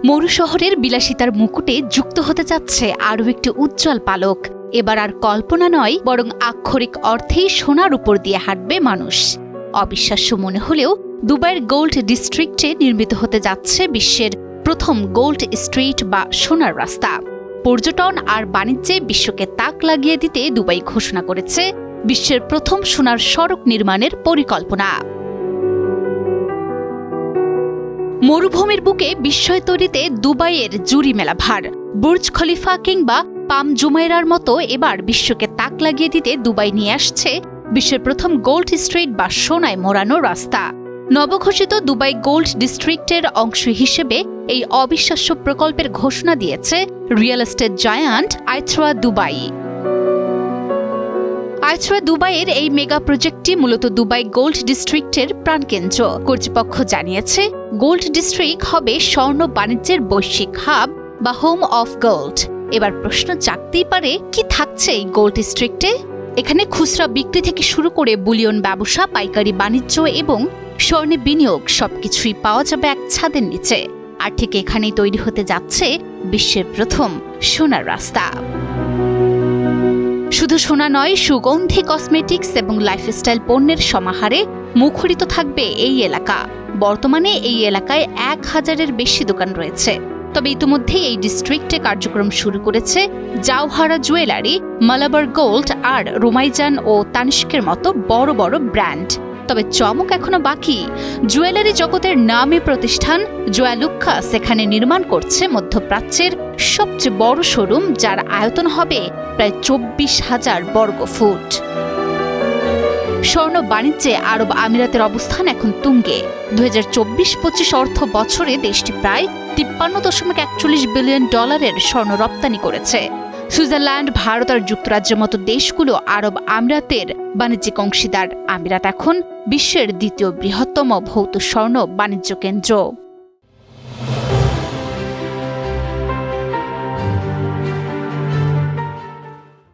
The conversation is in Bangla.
মরু শহরের বিলাসিতার মুকুটে যুক্ত হতে যাচ্ছে আরও একটি উজ্জ্বল পালক। এবার আর কল্পনা নয়, বরং আক্ষরিক অর্থেই সোনার উপর দিয়ে হাঁটবে মানুষ। অবিশ্বাস্য মনে হলেও দুবাইয়ের গোল্ড ডিস্ট্রিক্টে নির্মিত হতে যাচ্ছে বিশ্বের প্রথম গোল্ড স্ট্রিট বা সোনার রাস্তা। পর্যটন আর বাণিজ্যে বিশ্বকে তাক লাগিয়ে দিতে দুবাই ঘোষণা করেছে বিশ্বের প্রথম সোনার সড়ক নির্মাণের পরিকল্পনা। মরুভূমির বুকে বিস্ময় তৈরিতে দুবাইয়ের জুরি মেলা ভার। বুর্জ খলিফা কিংবা পাম জুমাইরার মতো এবার বিশ্বকে তাক লাগিয়ে দিতে দুবাই নিয়ে আসছে বিশ্বের প্রথম গোল্ড স্ট্রিট বা সোনায় মোড়ানো রাস্তা। নবঘোষিত দুবাই গোল্ড ডিস্ট্রিক্টের অংশ হিসেবে এই অবিশ্বাস্য প্রকল্পের ঘোষণা দিয়েছে রিয়েল এস্টেট জায়ান্ট আইথরা দুবাই। আইথরা দুবাইয়ের এই মেগা প্রজেক্টটি মূলত দুবাই গোল্ড ডিস্ট্রিক্টের প্রাণকেন্দ্র। কর্তৃপক্ষ জানিয়েছে, গোল্ড ডিস্ট্রিক্ট হবে স্বর্ণ বাণিজ্যের বৈশ্বিক হাব বা হোম অফ গোল্ড। এবার প্রশ্ন জাগতেই পারে, কি থাকছে এই গোল্ড ডিস্ট্রিক্টে? এখানে খুচরা বিক্রি থেকে শুরু করে বুলিয়ন ব্যবসা, পাইকারি বাণিজ্য এবং স্বর্ণে বিনিয়োগ সবকিছুই পাওয়া যাবে এক ছাদের নিচে। আর ঠিক এখানেই তৈরি হতে যাচ্ছে বিশ্বের প্রথম সোনার রাস্তা। শুধু সোনা নয়, সুগন্ধি, কসমেটিক্স এবং লাইফস্টাইল পণ্যের সমাহারে মুখরিত থাকবে এই এলাকা। বর্তমানে এই এলাকায় 1000-এর বেশি দোকান রয়েছে। তবে ইতিমধ্যে এই ডিস্ট্রিক্টে কার্যক্রম শুরু করেছে জাওহারা জুয়েলারি, মালাবার গোল্ড আর রোমাইজান ও তানিষ্কের মতো বড় বড় ব্র্যান্ড। তবে চমক এখনো বাকি। জুয়েলারি জগতের নামী প্রতিষ্ঠান জোয়ালুক্কা সেখানে নির্মাণ করছে মধ্যপ্রাচ্যের সবচেয়ে বড় শোরুম, যার আয়তন হবে প্রায় 24,000 বর্গফুট। স্বর্ণ বাণিজ্যে আরব আমিরাতের অবস্থান এখন তুঙ্গে। 2024-25 অর্থ বছরে দেশটি প্রায় $53.41 বিলিয়ন স্বর্ণ রপ্তানি করেছে। সুইজারল্যান্ড, ভারত আর যুক্তরাজ্যের মতো দেশগুলো আরব আমিরাতের বাণিজ্যিক অংশীদার। আমিরাত এখন বিশ্বের দ্বিতীয় বৃহত্তম ভৌত স্বর্ণ বাণিজ্য কেন্দ্র।